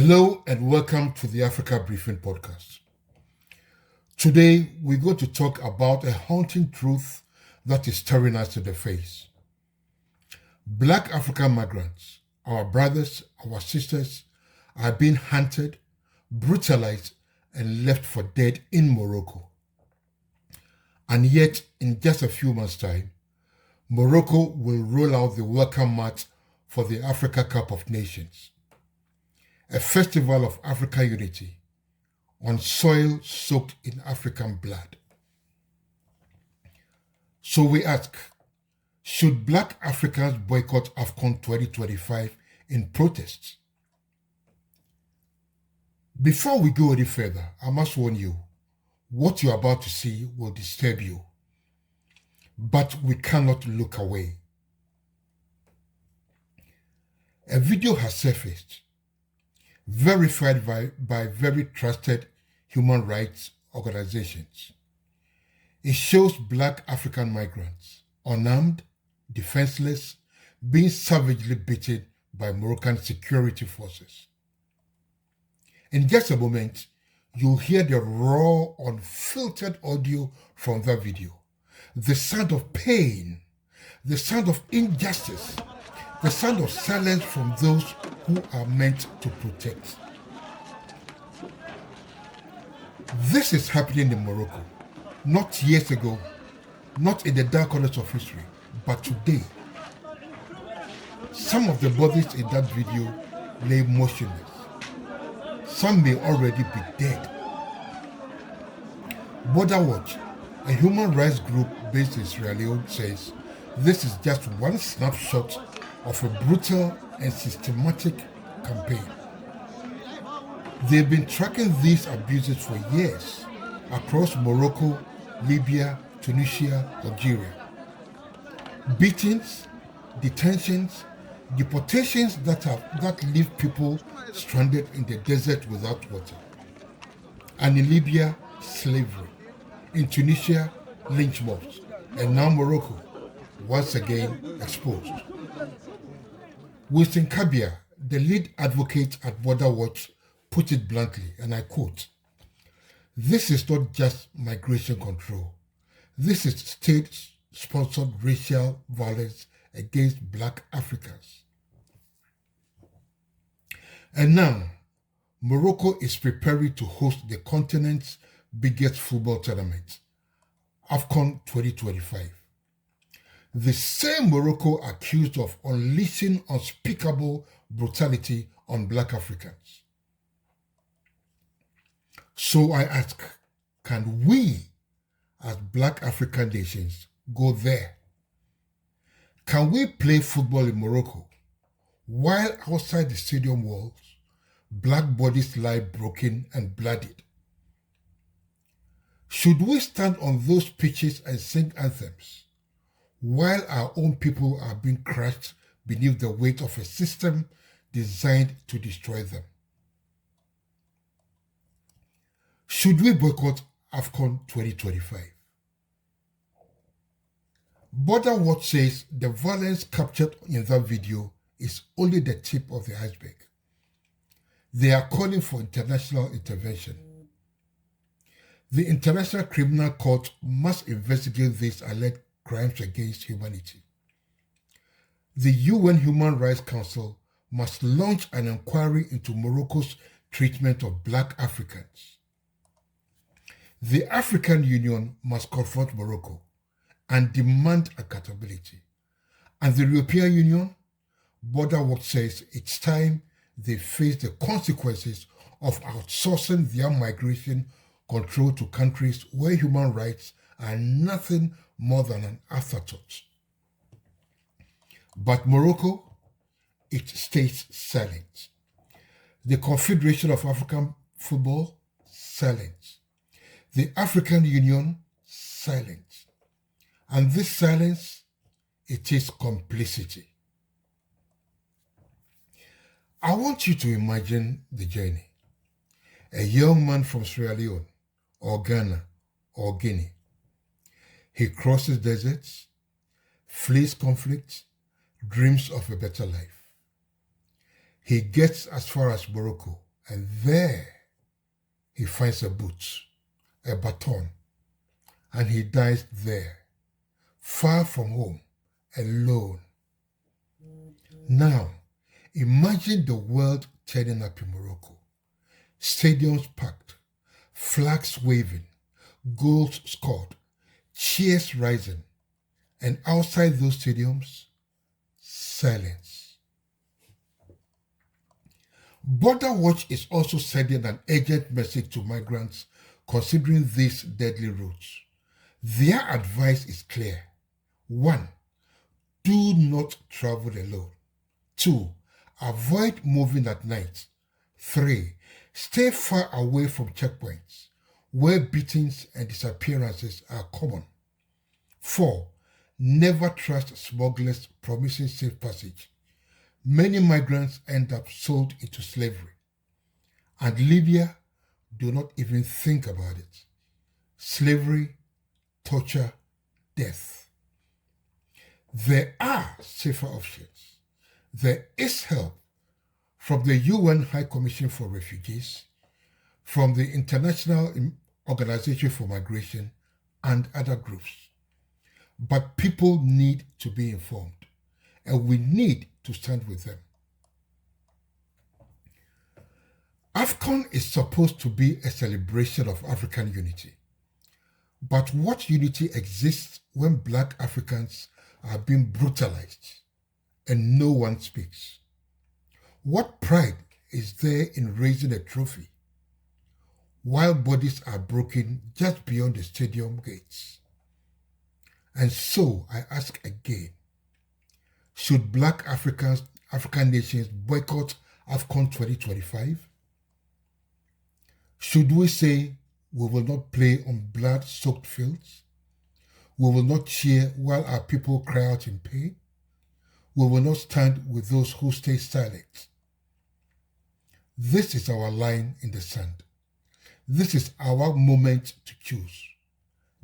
Hello and welcome to the Africa Briefing Podcast. Today, we're going to talk about a haunting truth that is staring us in the face. Black African migrants, our brothers, our sisters, are being hunted, brutalized, and left for dead in Morocco. And yet, in just a few months' time, Morocco will roll out the welcome mat for the Africa Cup of Nations, a festival of African unity on soil soaked in African blood. So we ask, should Black Africans boycott AFCON 2025 in protest? Before we go any further, I must warn you, what you're about to see will disturb you, but we cannot look away. A video has surfaced, verified by very trusted human rights organizations. It shows Black African migrants, unarmed, defenseless, being savagely beaten by Moroccan security forces. In just a moment, you'll hear the raw, unfiltered audio from that video. The sound of pain, the sound of injustice, the sound of silence from those who are meant to protect. This is happening in Morocco, not years ago, not in the dark corners of history, but today. Some of the bodies in that video lay motionless. Some may already be dead. Border Watch, a human rights group based in Sierra Leone, says this is just one snapshot of a brutal and systematic campaign. They've been tracking these abuses for years across Morocco, Libya, Tunisia, Algeria. Beatings, detentions, deportations that leave people stranded in the desert without water. And in Libya, slavery. In Tunisia, lynch mobs. And now Morocco, once again exposed. Wilson Kabia, the lead advocate at Border Watch, put it bluntly, and I quote, "This is not just migration control. This is state-sponsored racial violence against Black Africans." And now, Morocco is preparing to host the continent's biggest football tournament, AFCON 2025. The same Morocco accused of unleashing unspeakable brutality on Black Africans. So I ask, can we, as Black African nations, go there? Can we play football in Morocco while outside the stadium walls, Black bodies lie broken and bloodied? Should we stand on those pitches and sing anthems while our own people are being crushed beneath the weight of a system designed to destroy them? Should we boycott AFCON 2025? Border Watch says the violence captured in that video is only the tip of the iceberg. They are calling for international intervention. The International Criminal Court must investigate these alleged crimes against humanity. The UN Human Rights Council must launch an inquiry into Morocco's treatment of Black Africans. The African Union must confront Morocco and demand accountability. And the European Union, Border Watch says it's time they face the consequences of outsourcing their migration control to countries where human rights are nothing more than an afterthought. But Morocco, it stays silent. The Confederation of African Football, silent. The African Union, silent. And this silence, it is complicity. I want you to imagine the journey. A young man from Sierra Leone, or Ghana, or Guinea. He crosses deserts, flees conflict, dreams of a better life. He gets as far as Morocco And there he finds a boot, a baton, and he dies there, far from home, alone. Now, imagine the world turning up in Morocco. Stadiums packed, flags waving, goals scored, cheers rising, and outside those stadiums, silence. Border Watch is also sending an urgent message to migrants considering these deadly routes. Their advice is clear. 1. Do not travel alone. 2. Avoid moving at night. 3. Stay far away from checkpoints, where beatings and disappearances are common. 4. Never trust smugglers promising safe passage. Many migrants end up sold into slavery. And Libya, do not even think about it. Slavery, torture, death. There are safer options. There is help from the UN High Commission for Refugees, from the International Organization for Migration, and other groups. But people need to be informed, and we need to stand with them. AFCON is supposed to be a celebration of African unity. But what unity exists when Black Africans are being brutalized and no one speaks? What pride is there in raising a trophy while bodies are broken just beyond the stadium gates? And so I ask again, should Black African nations boycott AFCON 2025? Should we say we will not play on blood-soaked fields? We will not cheer while our people cry out in pain? We will not stand with those who stay silent? This is our line in the sand. This is our moment to choose.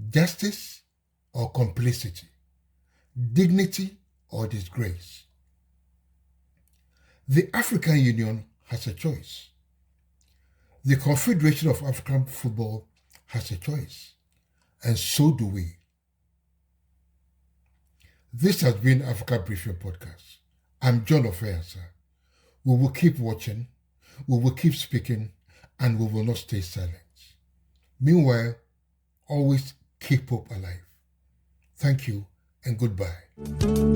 Justice or complicity? Dignity or disgrace? The African Union has a choice. The Confederation of African Football has a choice. And so do we. This has been Africa Briefing Podcast. I'm John Ofeansa. We will keep watching, we will keep speaking, and we will not stay silent. Meanwhile, always keep hope alive. Thank you and goodbye.